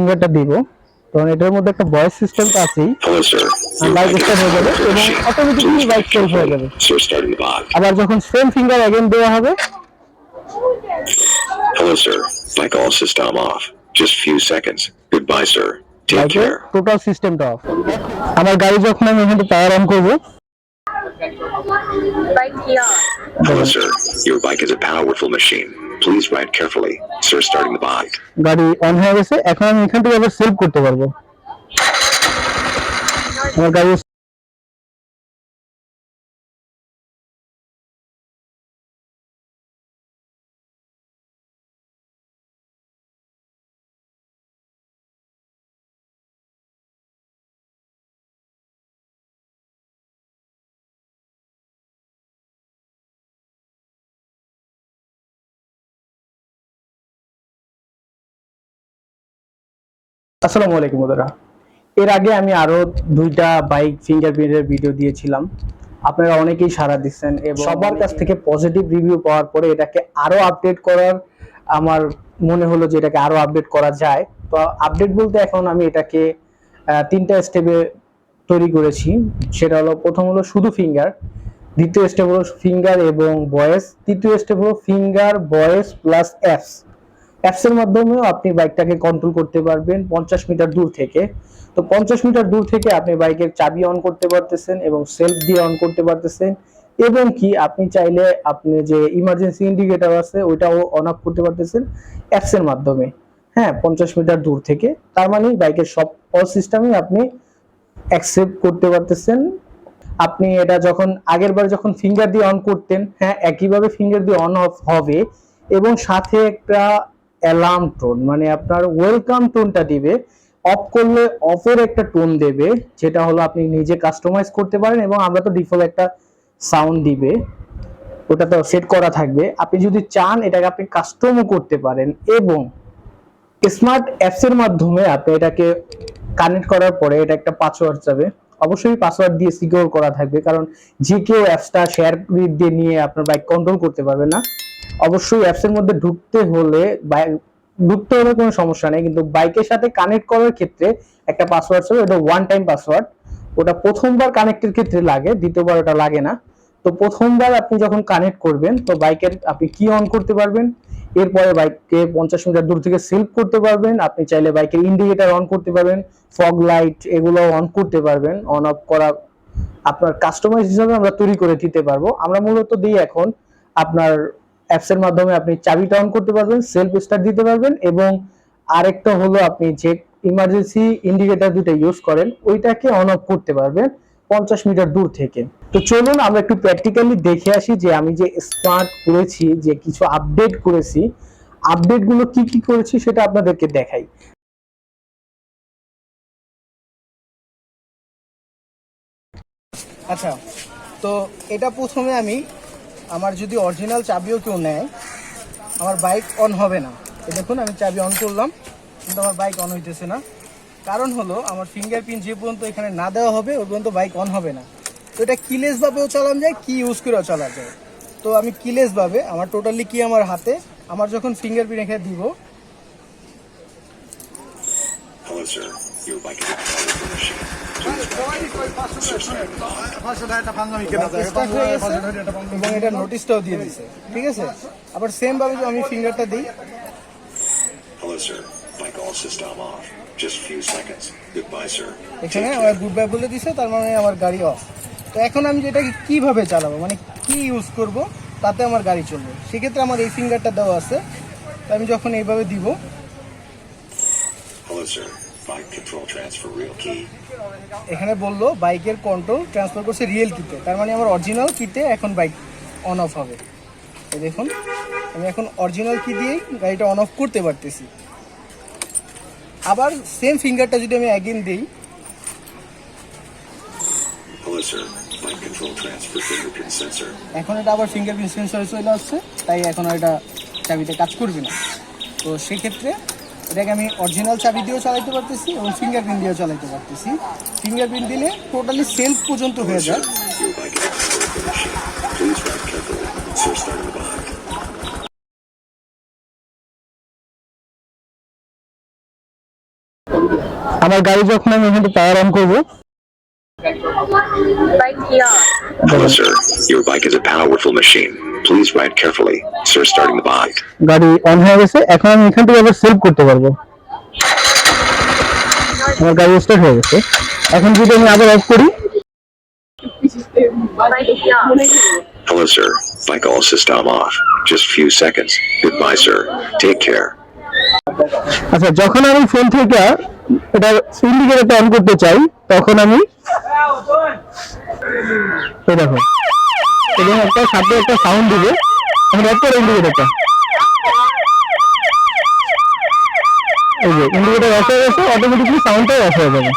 ফিঙ্গারটা দিব তখন এটার মধ্যে একটা ভয়েস সিস্টেম তো আছেই, বাইক স্টার্ট হয়ে যাবে এবং অটোমেটিক্যালি বাইক সেলফ হয়ে যাবে। আবার যখন সেম ফিঙ্গার अगेन দেওয়া হবে, Hello sir, bike all system off. Just few seconds. Goodbye sir. Take care. Total সিস্টেমটা অফ। আমার গাড়ি যখন আমি এখানে টায়ার অন করব, Hello sir, your bike is a powerful machine. Please ride carefully. Sir, starting the bike. গাড়ি on হয়ে গেছে। এখন আমি এখান থেকে আবার সেভ করতে পারবো। আমার গাড়ি আসসালামু আলাইকুম বন্ধুরা। এর আগে আমি আরো দুইটা বাইক ফিঙ্গারপ্রিন্টের ভিডিও দিয়েছিলাম, আপনারা অনেকেই সাড়া দিচ্ছেন এবং সবার কাছ থেকে পজিটিভ রিভিউ পাওয়ার পরে এটাকে আরো আপডেট করার আমার মনে হলো যে এটাকে আরো আপডেট করা যায়। তো আপডেট বলতে এখন আমি এটাকে তিনটা স্টেপে তৈরি করেছি। সেটা হলো, প্রথম হলো শুধু ফিঙ্গার, দ্বিতীয় স্টেপ হলো ফিঙ্গার এবং ভয়েস, তৃতীয় স্টেপ হলো ফিঙ্গার ভয়েস প্লাস অ্যাপস। অ্যাপসের মাধ্যমেও আপনি বাইকটাকে কন্ট্রোল করতে পারবেন 50 মিটার দূর থেকে। তো 50 মিটার দূর থেকে আপনি বাইকের চাবি অন করতে পারতেছেন এবং সেলফ দিয়ে অন করতে পারতেছেন, এবং কি আপনি চাইলে আপনি যে ইমার্জেন্সি ইন্ডিকেটর আছে ওইটাও অন অফ করতে পারতেছেন অ্যাপসের মাধ্যমে। হ্যাঁ, 50 মিটার দূর থেকে। তার মানে বাইকের সব সিস্টেমই আপনি অ্যাকসেপ্ট করতে পারতেছেন। আপনি এটা যখন আগের বার যখন ফিঙ্গার দিয়ে অন করতেন, হ্যাঁ একইভাবে ফিঙ্গার দিয়ে অন অফ হবে এবং সাথে একটা অ্যালার্ম টোন, মানে আপনার ওয়েলকাম টোনটা দিবে। অফ করলে অফের একটা টোন দেবে, যেটা হলো আপনি নিজে কাস্টমাইজ করতে পারেন এবং আমরা তো ডিফল্ট একটা সাউন্ড দিবে, ওটা তো সেট করা থাকবে। আপনি যদি চান এটাকে আপনি কাস্টমও করতে পারেন এবং স্মার্ট অ্যাপস এর মাধ্যমে আপনি এটাকে কানেক্ট করার পরে এটা একটা পাসওয়ার্ড যাবে। অবশ্যই পাসওয়ার্ড দিয়ে সিকিউর করা থাকবে, কারণ যে কেউ অ্যাপসটা শেয়ার দিয়ে নিয়ে আপনার বাইক কন্ট্রোল করতে পারবে না। অবশ্যই অ্যাপসের মধ্যে ঢুকতে হলে কোনো সমস্যা নেই, কিন্তু বাইকের সাথে কানেক্ট করার ক্ষেত্রে একটা পাসওয়ার্ড ছিল, ওটা ওয়ান টাইম পাসওয়ার্ড। ওটা প্রথমবার কানেক্টের ক্ষেত্রে লাগে, দ্বিতীয়বার ওটা লাগে না। তো প্রথমবার আপনি যখন কানেক্ট করবেন তো বাইকের আপনি কি অন করতে পারবেন, এরপরে বাইককে 50 মিটার দূর থেকে সেলফ করতে পারবেন। আপনি চাইলে বাইকের ইন্ডিকেটর অন করতে পারবেন, ফগ লাইট এগুলো অন করতে পারবেন। অন অফ করা আপনার কাস্টমাইজ হিসেবে আমরা তৈরি করে দিতে পারবো। আমরা মূলত দিই এখন আপনার অ্যাপসের মাধ্যমে আপনি চাবিটা অন করতে পারবেন, সেলফ স্টার্ট দিতে পারবেন, এবং আরেকটা হলো আপনি যে ইমার্জেন্সি ইন্ডিকেটর দুটো ইউজ করেন ওইটাকে অন অফ করতে পারবেন 50 মিটার দূর থেকে। তো চলুন আমরা একটু প্র্যাকটিক্যালি দেখে আসি যে আমি যে স্মার্ট করেছি, যে কিছু আপডেট করেছি, আপডেটগুলো কি কি করেছি সেটা আপনাদেরকে দেখাই। আচ্ছা, তো এটা প্রথমে আমি আমার যদি অরিজিনাল চাবিও কেউ নেয় আমার বাইক অন হবে না। দেখুন আমি চাবি অন করলাম কিন্তু আমার বাইক অন হইতেছে না। কারণ হলো আমার ফিঙ্গারপ্রিন্ট যে পর্যন্ত এখানে না দেওয়া হবে ওই পর্যন্ত বাইক অন হবে না। তো এটা কিলেস ভাবেও চালানো যায়, কি ইউজ করেও চালা যায়। তো আমি কিলেস ভাবে আমার টোটালি কি আমার হাতে, আমার যখন ফিঙ্গারপ্রিন্ট এখানে দিব, এবং এটা নোটিশটাও দিয়ে দিছে, ঠিক আছে। আবার সেম ভাবে আমি ফিঙ্গারটা দিই, এখানে আমার গুড বাই বলে দিছে, তার মানে আমার গাড়ি অফ। তো এখন আমি যেটাকে কিভাবে চালাবো, মানে কি ইউজ করব তাতে আমার গাড়ি চলবে, সেক্ষেত্রে আমার এই ফিঙ্গারটা দেওয়া আছে। তো আমি যখন এইভাবে দিব, এখানে বললো বাইকের কন্ট্রোল ট্রান্সফার করছে রিয়েল কিতে, তার মানে আমার অরিজিনাল কিতে এখন বাইক অন অফ হবে। এই দেখুন আমি এখন অরিজিনাল কি দিয়েই গাড়িটা অন অফ করতে পারতেছি। আবার সেম ফিঙ্গারটা যদি আমি অ্যাগেন দিই, এখন এটা আবার ফিঙ্গারপ্রিন্ট সেন্সর চলে আসছে, তাই এখন এটা চাবিতে কাজ করবে না। তো সেক্ষেত্রে এটাকে আমি অরিজিনাল চাবি দিয়েও চালাইতে পারতেছি এবং ফিঙ্গারপ্রিন্ট দিয়েও চালাইতে পারতেছি। ফিঙ্গারপ্রিন্ট দিলে টোটালি সেলফ পর্যন্ত হয়ে যায়। আমার গাড়ি যখন আমি এখানে টায়ার অন করবো, Bike here. Hello, sir. Your bike is a powerful machine. Please ride carefully. Sir, starting the bike. গাড়ি অন হয়ে গেছে। এখন আমি এখান থেকে আবার সেভ করতে পারবো। আমার গাড়ি স্টার্ট হয়ে গেছে। এখন যদি আমি আবার অফ করি, Bike here. Hello, sir. Bike all system off. Just few seconds. Goodbye, sir. Take care. আচ্ছা যখন আমি ফোন থেকে এটা ইন্ডিকেটরটা অন করতে চাই, তখন আমি এই দেখো এবং একটা সাথে একটা সাউন্ড দিবে। এখন অফ করে ইন্ডিকেটরটা, এই যে ইন্ডিকেটর অফ হয়ে গেছে, অটোমেটিক্যালি সাউন্ডটাও অফ হয়ে যাবে।